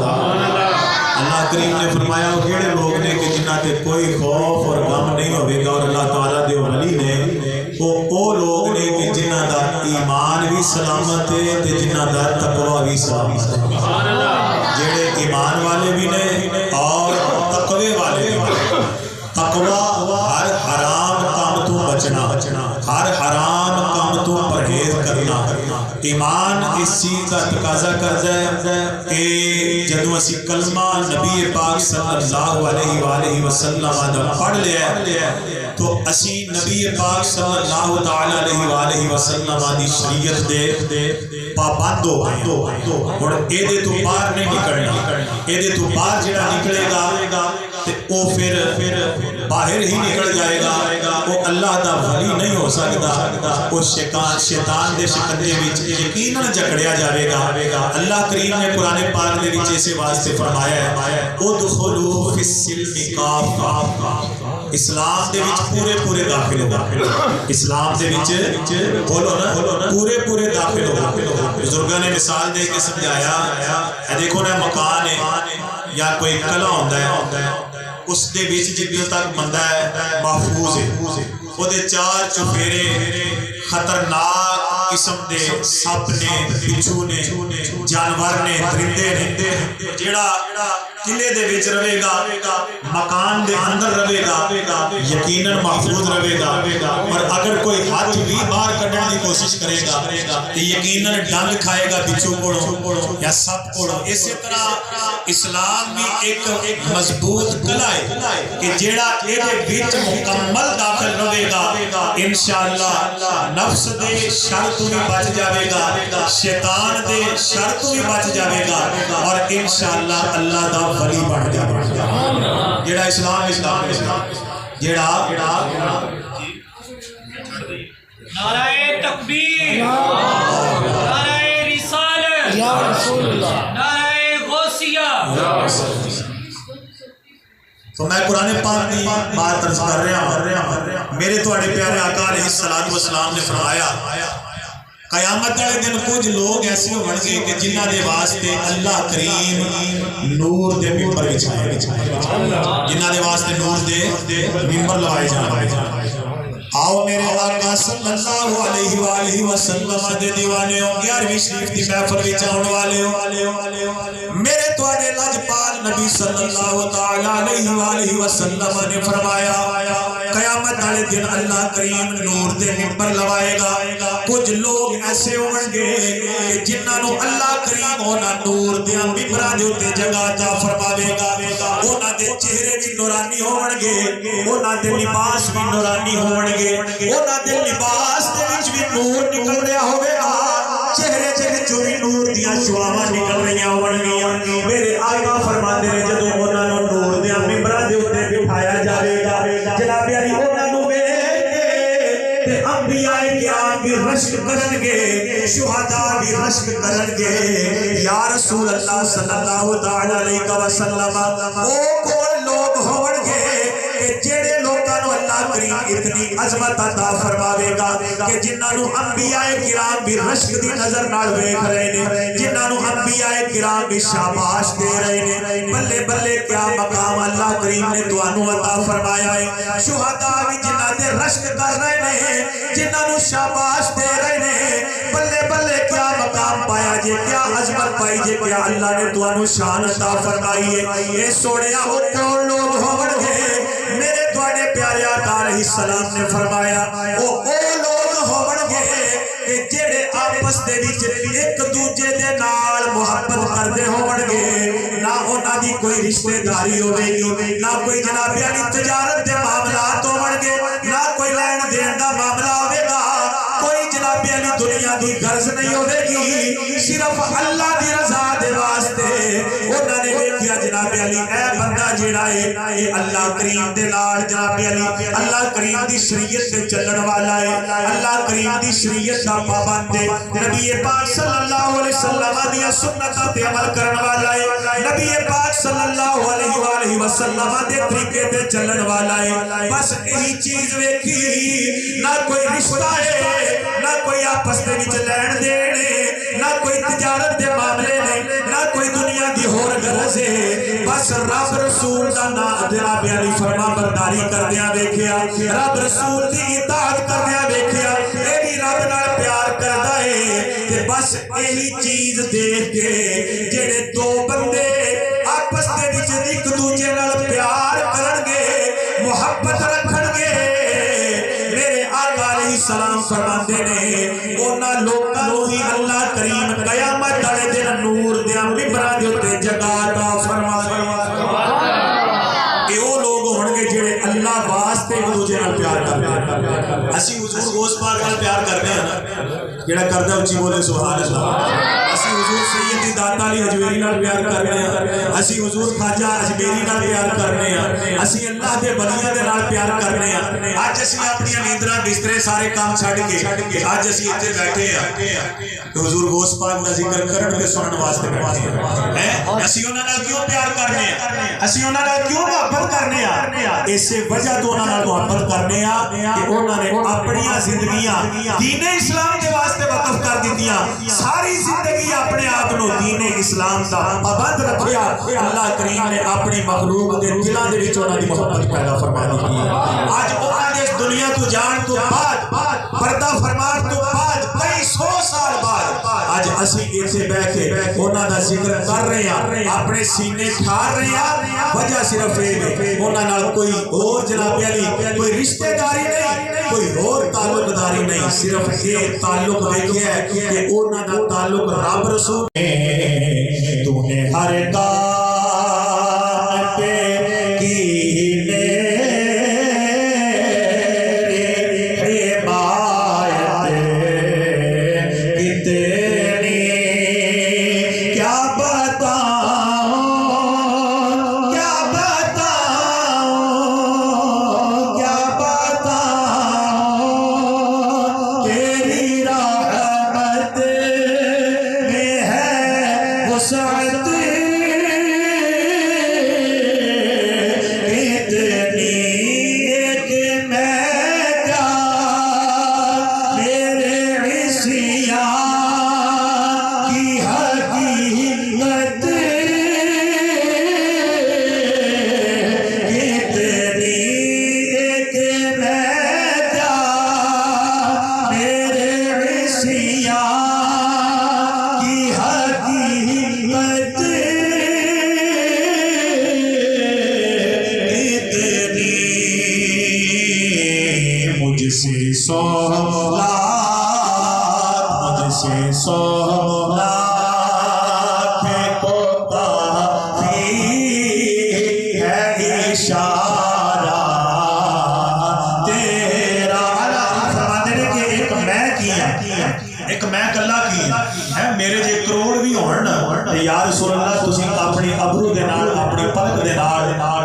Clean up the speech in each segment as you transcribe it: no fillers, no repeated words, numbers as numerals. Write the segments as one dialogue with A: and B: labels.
A: اللہ کریم نے فرمایا وہ کیڑے لوگ نے کہ جنہ تے کوئی خوف اور غم نہیں ہوئے گا، اور اللہ تعالیٰ دے ولی نے وہ لوگ نے کہ جنہ دا ایمان بھی سلامت ہے تے جنہ دا تقوی بھی سلامت ہے، جڑے ایمان والے بھی نے اور تقوی والے بھی۔ تقوی ہر حرام کام تو بچنا، ہر حرام کام تو پرہیز کرنا۔ ایمان اس چیز کا تقاضا کرتا ہے کہ جدو اسی کلمہ نبی پاک صلی اللہ علیہ وآلہ وسلم دا پڑھ لیا تو اسی نبی پاک صلی اللہ علیہ وآلہ وسلم دی شریعت دے پابند ہو گئے، اور اے دے تو باہر نہیں نکلنا، اے دے تو باہر جڑا نکلے گا وہ پھر باہر ہی نکل جائے گا، وہ اللہ دا ولی نہیں ہو سکتا، وہ شیطان دے شکنجے وچ یقیناً جکڑیا جاوے گا۔ اللہ کریم نے قرآن پاک دے وچ اسے واسطے فرمایا ہے ادخلوا فی السلم کافہ، اسلام دے وچ پورے داخل ہو، اسلام دے وچ بولو نا پورے داخل ہو۔ بزرگاں نے مثال دے کے سمجھایا، دیکھو نا مکان ہے یا کوئی کلا ہوتا ہے، اس دے بیچ جدوں تک بندہ ہے محفوظ ہے، وہ دے چار چفیرے خطرناک قسم دے سپ نے، بچھو نے، جانور نے، درندے نے، جڑا قلعے دے بیچ رہے گا، مکان دے اندر رہے گا، یقیناً محفوظ رہے گا، اور اگر کوئی ہاتھ بھی باہر کڈنے کی کوشش کرے گا تو یقیناً ڈنگ کھائے گا بچھو کوڑوں یا سپ کوڑوں۔ اسی طرح اسلام بھی ایک مضبوط قلعہ ہے کہ جیڑا ایدے بیچ مکمل داخل رہے گا، انشاءاللہ نفس دے شر تو بھی بچ جاوے گا، شیطان دے شر تو بھی بچ جاوے گا، اور انشاءاللہ اللہ دا ولی بڑھ جاوے گا۔ جیڑا اسلام جیڑا
B: نعرہ تکبیر، نعرہ رسالت، نعرہ غوثیہ۔
A: تو میں قرآن پاک کی بات عرض کر رہا ہوں، میرے توڑے پیارے آقا علیہ السلام نے فرمایا قیامت والے دن کچھ لوگ ایسے ہو گے کہ جنہ دے واسطے اللہ کریم نور دے ممبر بچھائے، جنہ دے واسطے نور دے ممبر لوائے جائے۔ آؤ میرے آقا صلی اللہ علیہ وآلہ وسلم دے دیوانے ہوں، 11ویں شریف دی محفل وچ آن والے ہوں، میرے تواڈے لاجپال نبی صلی اللہ تعالی علیہ وآلہ وسلم نے فرمایا قیامت والے دن اللہ کریم نور دے ممبر لوائے گا۔ کچھ لوگ ایسے ہوں گے کہ جنہاں نو اللہ کریم ہونا نور دے ممبراں دے اوتے جگہ عطا فرماوے گا، انہاں دے چہرے بھی نورانی ہون گے، انہاں دے لباس بھی نورانی ہون گے، انہاں دے لباس دے وچ بھی نور نکل رہا ہوئے گا، چہرے دے وچوں بھی نور دیاں شعاواں نکل رہی ہون گیاں۔ میرے آقا فرماندے نے جدوں انہاں نو نور دیاں ممبراں دے اوتے بٹھایا جاوے گا، جناب علی انہاں نو ویکھ کے تے انبیاء کرام بھی رشک کرن گے، شہداء بھی رشک کرن گے، یا رسول اللہ صلی اللہ تعالی علیہ وسلم او کون لوگ ہون گے کہ جڑے لوگاں نو اللہ کریم اتنی عظمت عطا فرماوے گا کہ جنہاں نو انبیاء کرام بھی رشک دی نظر نال ویکھ رہے نے، جنہاں نو انبیاء کرام بھی شاباش دے رہے نے۔ بلے بلے کیا مقام اللہ کریم نے تانوں عطا فرمایا ہے، شہداء بھی جنہاں تے رشک کر رہے نے، جنہاں نو شاباش دے رہے نے، بلے بلے کیا مقام پایا جے، کیا عظمت پائی جے، کیا اللہ نے تانوں شان عطا فرمائی ہے۔ اے سونیا او کون لوگ ہون گے؟ میرے تواڈے پیارے آقا علیہ السلام نے فرمایا او لوگ ہون گے کہ جڑے آپس دے وچ ایک دوجے دے نال محبت کردے ہون گے، نہ انہاں دی کوئی رشتہ داری ہوے گی، نہ کوئی جناب علی تجارت دے معاملات ہون گے، نہ کوئی لین دین دا معاملہ ہوے گا، کوئی جناب علی دنیا دی غرض نہیں ہوے گی، صرف اللہ دی رضا دے واسطے انہاں نے ویکھیا جناب علی اے بندہ جڑا ہے اللہ کریم دے نال جناب علی اللہ کریم دی شریعت تے چلن والا ہے، اللہ کریم دی شریعت دا پابند ہے، نبی پاک صلی اللہ علیہ وسلم دی سنتاں تے عمل کرن والا ہے، نبی پاک صلی اللہ علیہ وآلہ وسلم دے طریقے تے چلن والا ہے۔ بس یہی چیز ویکھی، نہ کوئی رشتہ ہے، نہ کوئی آپس دے وچ لین دین ہے، نہ کوئی تجارت دے معاملے نہیں، نہ کوئی دنیا دی ہور غرض سے بس رب رسول دا نام جناب علی فرما برداری کردیاں ویکھیا رب رسول دی اطاعت کردیاں ویکھیا اے بھی رب نال پیار کردا ہے تے بس یہی چیز دیکھ کے جڑے دو بندے آپس دے وچ ایک دوجے نال پیار کرن گے محبت رکھن گے میرے آقا علیہ السلام فرماندے نے انہاں لوکاں نوں ہی اللہ کریم قیامت والے دن نور دیاں ممبراں دے اوتے جگہ عطا فرمائے کہ وہ لوگ ہون گے جڑے اللہ واسطے ایک دوجے نال پیار کردے ہیں اسی حضور غوث پاک نال پیار کردے ہیں جڑا کردا اچھی بولے سبحان اللہ اسی حضور سیدی داتا علی حجویری نال پیار کرنے ہیں اسی حضور خواجہ اجمیری نال پیار کرنے ہیں اسی اللہ دے ولیاں دے نال پیار کرنے ہیں اج اسی اپنی نیندراں بسترے سارے کام چھڈ کے اج اسی ایتھے بیٹھے ہیں کہ حضور غوث پاک دا ذکر کرن تے سنن واسطے بیٹھے ہیں اسی انہاں نال کیوں پیار کرنے ہیں اسی انہاں نال کیوں محبت کرنے ہیں اسی وجہ تو انہاں نال محبت کرنے ہیں کہ انہاں نے اپنی زندگیاں دین اسلام دے واسطے وقف کر دتیاں ساری زندگی اپنے آپ نو دین اسلام دا پابند رکھیا اللہ کریم نے اپنی مخلوق دے دلاں دے وچ انہاں دی محبت پیدا فرما دی اج انہاں دے اس دنیا تو جان تو بعد پردہ فرمان تو بعد کئی سو سال بعد اج اسی ایتھے بیٹھ کے انہاں دا ذکر کر رہے ہیں اپنے سینے ٹھار رہے ہیں وجہ صرف اے انہاں نال کوئی اور جناب علی کوئی رشتہ داری نہیں کوئی اور تعلق داری نہیں صرف یہ تعلق دیکھیا ہے کہ انہاں دا تعلق رب رسول تو نے ہر دان پہ کی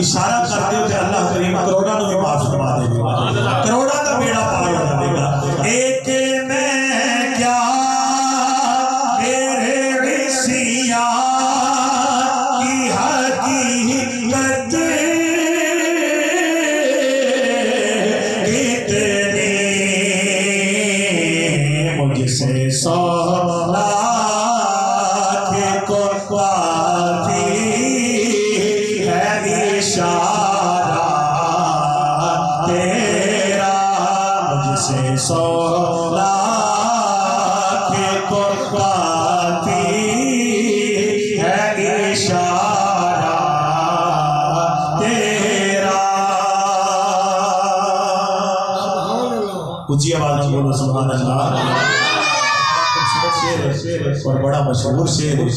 A: اشارہ کرتے ہو کہ اللہ کریم کروڑا نو بھی معاف فرما دے گا کروڑا دا بیڑا پار ہو جائے گا ایک میں کیا میرے عصیاں کی حقیقت کتنی مجھ سے سو اونچی آواز میں بولو سبحان اللہ اور بڑا مشہور شعر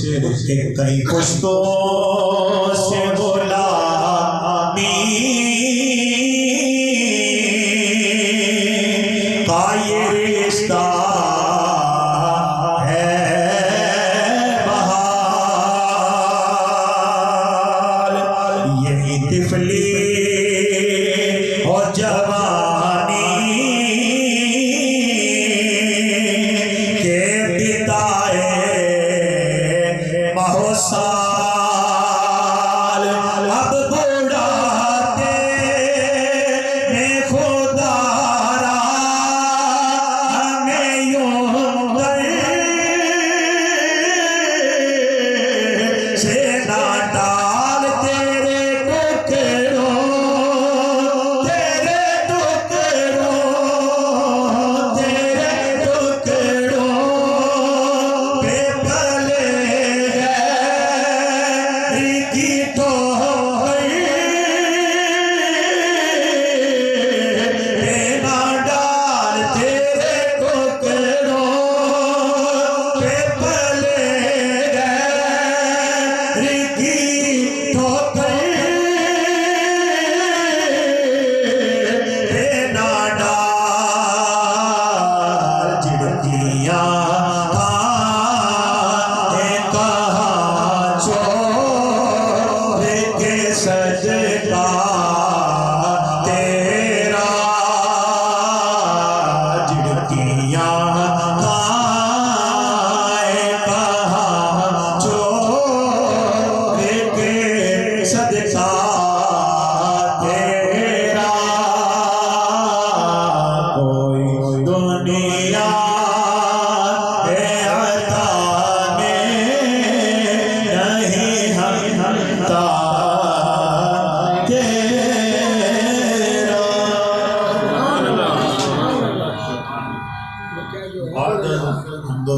A: کہ کہیں پشتوں سے بولا کا یہ رشتہ